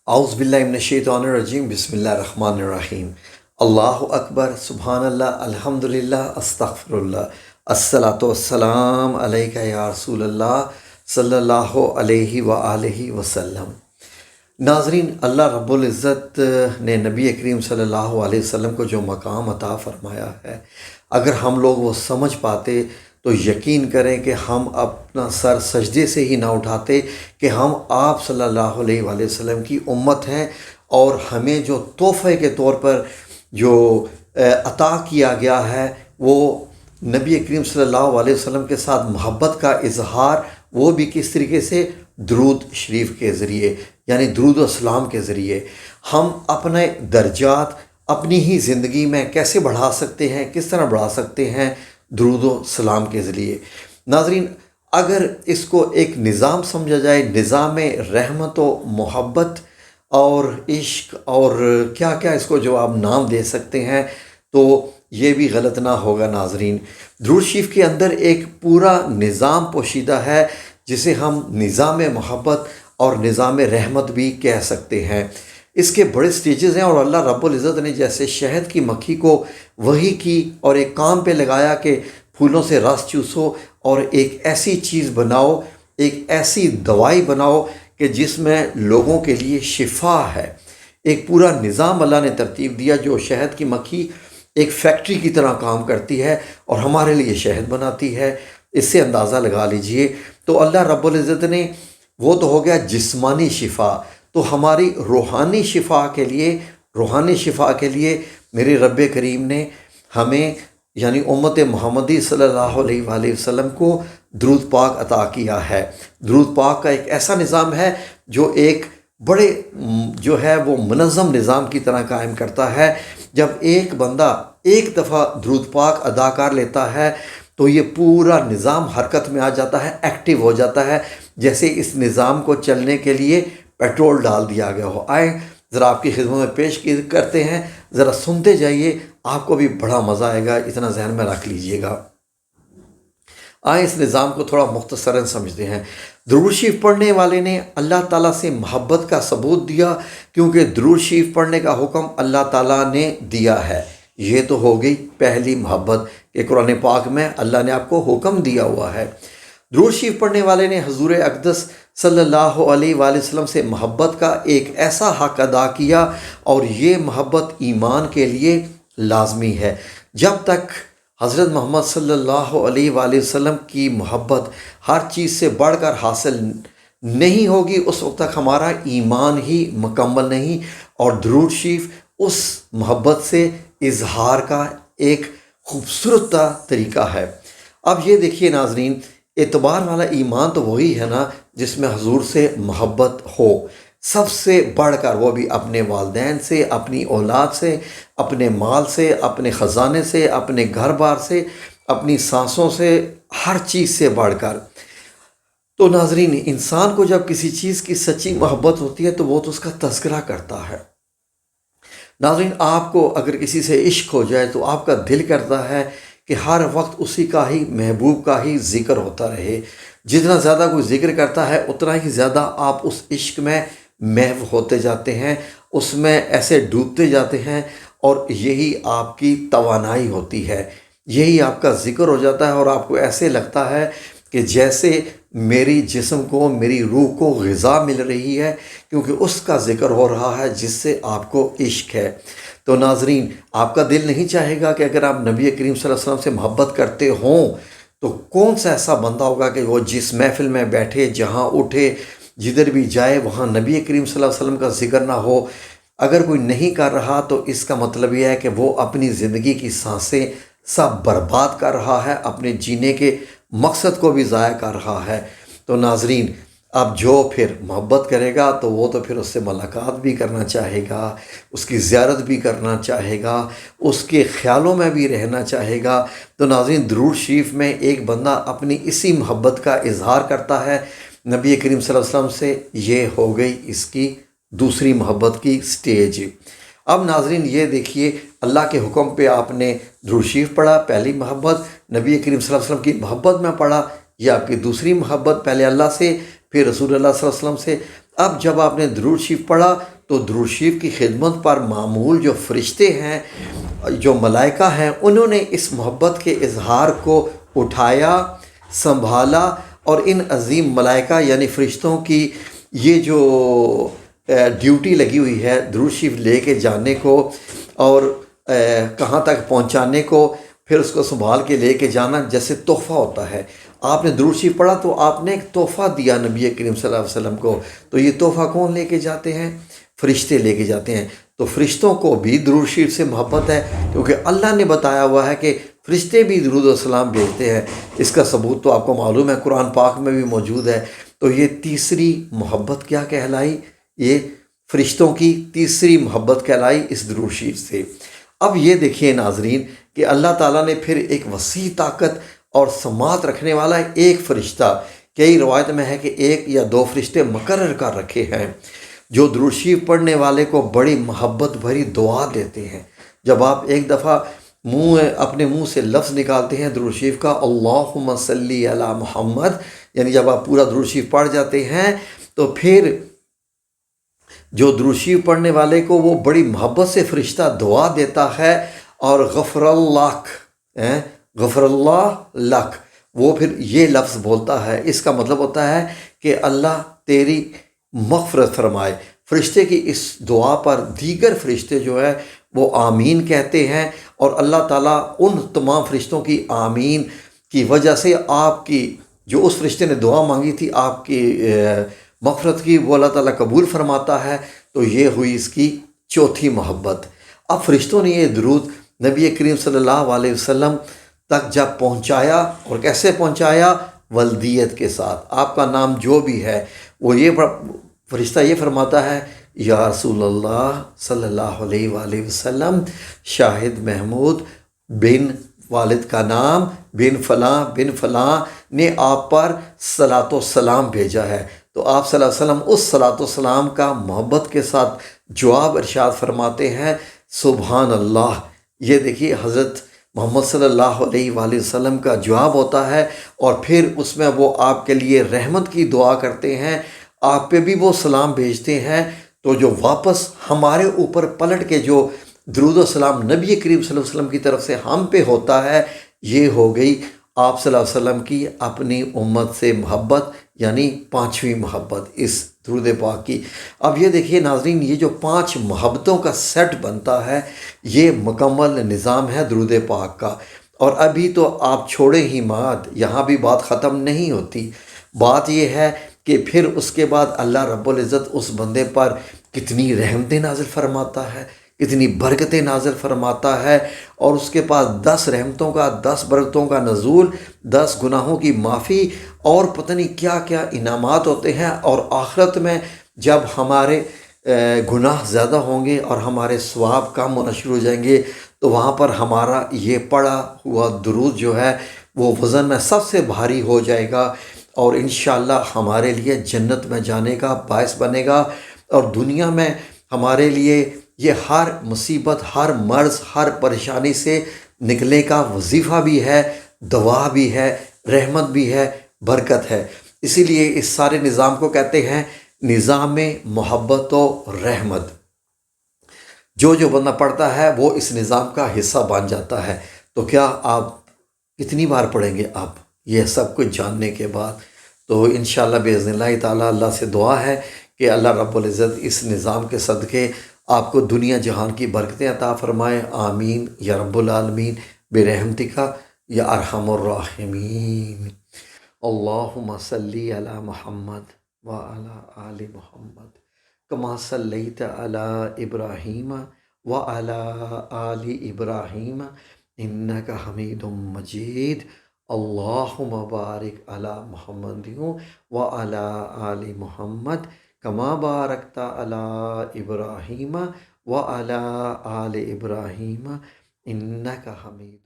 اعوذ باللہ من الشیطان الرجیم، بسم اللہ الرحمن الرحیم۔ اللہ اکبر، سبحان اللہ، الحمدللہ، استغفر اللہ، الصلاۃ والسلام علیکہ یا رسول اللہ صلی اللہ علیہ وآلہ وسلم۔ ناظرین، اللہ رب العزت نے نبی کریم صلی اللہ علیہ وسلم کو جو مقام عطا فرمایا ہے، اگر ہم لوگ وہ سمجھ پاتے تو یقین کریں کہ ہم اپنا سر سجدے سے ہی نہ اٹھاتے کہ ہم آپ صلی اللہ علیہ وآلہ وسلم کی امت ہیں، اور ہمیں جو تحفے کے طور پر جو عطا کیا گیا ہے وہ نبی کریم صلی اللہ علیہ وسلم کے ساتھ محبت کا اظہار، وہ بھی کس طریقے سے؟ درود شریف کے ذریعے، یعنی درود و سلام کے ذریعے۔ ہم اپنے درجات اپنی ہی زندگی میں کیسے بڑھا سکتے ہیں، کس طرح بڑھا سکتے ہیں؟ درود و سلام کے ذریعے۔ ناظرین، اگر اس کو ایک نظام سمجھا جائے، نظام رحمت و محبت اور عشق اور کیا کیا اس کو جو آپ نام دے سکتے ہیں، تو یہ بھی غلط نہ ہوگا۔ ناظرین، درود شریف کے اندر ایک پورا نظام پوشیدہ ہے جسے ہم نظام محبت اور نظام رحمت بھی کہہ سکتے ہیں۔ اس کے بڑے سٹیجز ہیں، اور اللہ رب العزت نے جیسے شہد کی مکھی کو وحی کی اور ایک کام پہ لگایا کہ پھولوں سے رس چوسو اور ایک ایسی چیز بناؤ، ایک ایسی دوائی بناؤ کہ جس میں لوگوں کے لیے شفا ہے۔ ایک پورا نظام اللہ نے ترتیب دیا، جو شہد کی مکھی ایک فیکٹری کی طرح کام کرتی ہے اور ہمارے لیے شہد بناتی ہے۔ اس سے اندازہ لگا لیجئے۔ تو اللہ رب العزت نے، وہ تو ہو گیا جسمانی شفا، تو ہماری روحانی شفا کے لیے میرے رب کریم نے ہمیں یعنی امت محمدی صلی اللہ علیہ وآلہ وسلم کو درود پاک عطا کیا ہے۔ درود پاک کا ایک ایسا نظام ہے جو ایک بڑے جو ہے وہ منظم نظام کی طرح قائم کرتا ہے۔ جب ایک بندہ ایک دفعہ درود پاک ادا کر لیتا ہے تو یہ پورا نظام حرکت میں آ جاتا ہے، ایکٹیو ہو جاتا ہے، جیسے اس نظام کو چلنے کے لیے پیٹرول ڈال دیا گیا ہو۔ آئیں ذرا آپ کی خدمت میں پیش کرتے ہیں، ذرا سنتے جائیے، آپ کو بھی بڑا مزہ آئے گا، اتنا ذہن میں رکھ لیجئے گا۔ آئیں اس نظام کو تھوڑا مختصراً سمجھتے ہیں۔ درود شریف پڑھنے والے نے اللہ تعالیٰ سے محبت کا ثبوت دیا، کیونکہ درود شریف پڑھنے کا حکم اللہ تعالیٰ نے دیا ہے۔ یہ تو ہو گئی پہلی محبت کہ قرآن پاک میں اللہ نے آپ کو حکم دیا ہوا ہے۔ درود شریف پڑھنے والے نے حضور اقدس صلی اللہ علیہ وآلہ وسلم سے محبت کا ایک ایسا حق ادا کیا، اور یہ محبت ایمان کے لیے لازمی ہے۔ جب تک حضرت محمد صلی اللہ علیہ وآلہ وسلم کی محبت ہر چیز سے بڑھ کر حاصل نہیں ہوگی، اس وقت تک ہمارا ایمان ہی مکمل نہیں، اور درود شریف اس محبت سے اظہار کا ایک خوبصورت طریقہ ہے۔ اب یہ دیکھیے ناظرین، اعتبار والا ایمان تو وہی ہے نا جس میں حضور سے محبت ہو، سب سے بڑھ کر، وہ بھی اپنے والدین سے، اپنی اولاد سے، اپنے مال سے، اپنے خزانے سے، اپنے گھر بار سے، اپنی سانسوں سے، ہر چیز سے بڑھ کر۔ تو ناظرین، انسان کو جب کسی چیز کی سچی محبت ہوتی ہے تو وہ تو اس کا تذکرہ کرتا ہے۔ ناظرین، آپ کو اگر کسی سے عشق ہو جائے تو آپ کا دل کرتا ہے کہ ہر وقت اسی کا ہی، محبوب کا ہی ذکر ہوتا رہے۔ جتنا زیادہ کوئی ذکر کرتا ہے اتنا ہی زیادہ آپ اس عشق میں محو ہوتے جاتے ہیں، اس میں ایسے ڈوبتے جاتے ہیں، اور یہی آپ کی توانائی ہوتی ہے، یہی آپ کا ذکر ہو جاتا ہے، اور آپ کو ایسے لگتا ہے کہ جیسے میری جسم کو، میری روح کو غذا مل رہی ہے، کیونکہ اس کا ذکر ہو رہا ہے جس سے آپ کو عشق ہے۔ تو ناظرین، آپ کا دل نہیں چاہے گا کہ اگر آپ نبی کریم صلی اللہ علیہ وسلم سے محبت کرتے ہوں تو کون سا ایسا بندہ ہوگا کہ وہ جس محفل میں بیٹھے، جہاں اٹھے، جدھر بھی جائے، وہاں نبی کریم صلی اللہ علیہ وسلم کا ذکر نہ ہو؟ اگر کوئی نہیں کر رہا تو اس کا مطلب یہ ہے کہ وہ اپنی زندگی کی سانسیں سب برباد کر رہا ہے، اپنے جینے کے مقصد کو بھی ضائع کر رہا ہے۔ تو ناظرین، اب جو پھر محبت کرے گا تو وہ تو پھر اس سے ملاقات بھی کرنا چاہے گا، اس کی زیارت بھی کرنا چاہے گا، اس کے خیالوں میں بھی رہنا چاہے گا۔ تو ناظرین، درود شریف میں ایک بندہ اپنی اسی محبت کا اظہار کرتا ہے نبی کریم صلی اللہ علیہ وسلم سے، یہ ہو گئی اس کی دوسری محبت کی سٹیج۔ اب ناظرین، یہ دیکھیے، اللہ کے حکم پہ آپ نے درود شریف پڑھا، پہلی محبت، نبی کریم صلی اللہ علیہ وسلم کی محبت میں پڑھا، یہ آپ کی دوسری محبت، پہلے اللہ سے، پھر رسول اللہ صلی اللہ علیہ وسلم سے۔ اب جب آپ نے درود شریف پڑھا تو درود شریف کی خدمت پر معمول جو فرشتے ہیں، جو ملائکہ ہیں، انہوں نے اس محبت کے اظہار کو اٹھایا، سنبھالا، اور ان عظیم ملائکہ یعنی فرشتوں کی یہ جو ڈیوٹی لگی ہوئی ہے درود شریف لے کے جانے کو اور کہاں تک پہنچانے کو، پھر اس کو سنبھال کے لے کے جانا جیسے تحفہ ہوتا ہے۔ آپ نے درود شریف پڑھا تو آپ نے ایک تحفہ دیا نبی کریم صلی اللہ علیہ وسلم کو، تو یہ تحفہ کون لے کے جاتے ہیں؟ فرشتے لے کے جاتے ہیں۔ تو فرشتوں کو بھی درود شریف سے محبت ہے، کیونکہ اللہ نے بتایا ہوا ہے کہ فرشتے بھی درود و سلام بھیجتے ہیں۔ اس کا ثبوت تو آپ کو معلوم ہے، قرآن پاک میں بھی موجود ہے۔ تو یہ تیسری محبت کیا کہلائی؟ یہ فرشتوں کی تیسری محبت کہلائی اس درود شریف سے۔ اب یہ دیکھیے ناظرین کہ اللہ تعالیٰ نے پھر ایک وسیع طاقت اور سماعت رکھنے والا ایک فرشتہ، کئی روایت میں ہے کہ ایک یا دو فرشتے مقرر کر رکھے ہیں، جو درود شریف پڑھنے والے کو بڑی محبت بھری دعا دیتے ہیں۔ جب آپ ایک دفعہ اپنے منہ سے لفظ نکالتے ہیں درود شریف کا، اللہم صلی علی محمد، یعنی جب آپ پورا درود شریف پڑھ جاتے ہیں تو پھر جو درود شریف پڑھنے والے کو وہ بڑی محبت سے فرشتہ دعا دیتا ہے، اور غفر اللہ لک، وہ پھر یہ لفظ بولتا ہے۔ اس کا مطلب ہوتا ہے کہ اللہ تیری مغفرت فرمائے۔ فرشتے کی اس دعا پر دیگر فرشتے جو ہے وہ آمین کہتے ہیں، اور اللہ تعالیٰ ان تمام فرشتوں کی آمین کی وجہ سے آپ کی جو اس فرشتے نے دعا مانگی تھی آپ کی مغفرت کی، وہ اللہ تعالیٰ قبول فرماتا ہے۔ تو یہ ہوئی اس کی چوتھی محبت۔ اب فرشتوں نے یہ درود نبی کریم صلی اللہ علیہ وسلم تک جب پہنچایا، اور کیسے پہنچایا؟ ولدیت کے ساتھ۔ آپ کا نام جو بھی ہے، وہ یہ فرشتہ یہ فرماتا ہے، یا رسول اللہ صلی اللہ علیہ وآلہ وسلم، شاہد محمود بن والد کا نام بن فلاں بن فلاں نے آپ پر صلاۃ و سلام بھیجا ہے۔ تو آپ صلی اللہ علیہ وسلم اس صلاۃ و سلام کا محبت کے ساتھ جواب ارشاد فرماتے ہیں، سبحان اللہ۔ یہ دیکھیے حضرت محمد صلی اللہ علیہ وآلہ وسلم کا جواب ہوتا ہے، اور پھر اس میں وہ آپ کے لیے رحمت کی دعا کرتے ہیں، آپ پہ بھی وہ سلام بھیجتے ہیں۔ تو جو واپس ہمارے اوپر پلٹ کے جو درود و سلام نبی کریم صلی اللہ علیہ وسلم کی طرف سے ہم پہ ہوتا ہے، یہ ہو گئی آپ صلی اللہ علیہ وسلم کی اپنی امت سے محبت، یعنی پانچویں محبت اس درود پاک کی۔ اب یہ دیکھیے ناظرین، یہ جو 5 محبتوں کا سیٹ بنتا ہے، یہ مکمل نظام ہے درود پاک کا۔ اور ابھی تو آپ چھوڑے ہی مات، یہاں بھی بات ختم نہیں ہوتی۔ بات یہ ہے کہ پھر اس کے بعد اللہ رب العزت اس بندے پر کتنی رحمتیں نازل فرماتا ہے، کتنی برکتیں نازل فرماتا ہے، اور اس کے پاس 10 رحمتوں کا، 10 برکتوں کا نزول، 10 گناہوں کی معافی، اور پتہ نہیں کیا کیا انعامات ہوتے ہیں۔ اور آخرت میں جب ہمارے گناہ زیادہ ہوں گے اور ہمارے ثواب کم ہونا شروع ہو جائیں گے، تو وہاں پر ہمارا یہ پڑھا ہوا درود جو ہے وہ وزن میں سب سے بھاری ہو جائے گا، اور انشاءاللہ ہمارے لیے جنت میں جانے کا باعث بنے گا، اور دنیا میں ہمارے لیے یہ ہر مصیبت، ہر مرض، ہر پریشانی سے نکلنے کا وظیفہ بھی ہے، دوا بھی ہے، رحمت بھی ہے، برکت ہے۔ اسی لیے اس سارے نظام کو کہتے ہیں نظام محبت و رحمت۔ جو بندہ پڑھتا ہے وہ اس نظام کا حصہ بن جاتا ہے۔ تو کیا آپ کتنی بار پڑھیں گے آپ یہ سب کچھ جاننے کے بعد؟ تو انشاءاللہ باذن اللہ تعالیٰ اللہ سے دعا ہے کہ اللہ رب العزت اس نظام کے صدقے آپ کو دنیا جہان کی برکتیں عطا فرمائے، آمین یا رب العالمین برحمتک یا ارحم الراحمین۔ اللہم صلی علی محمد وعلی آل محمد کما صلیت علی ابراہیم وعلی آل ابراہیم انک حمید مجید۔ اللہم بارک علی محمد وعلی آل محمد کما بارکت علی ابراہیم وعلی آل ابراہیم انک حمید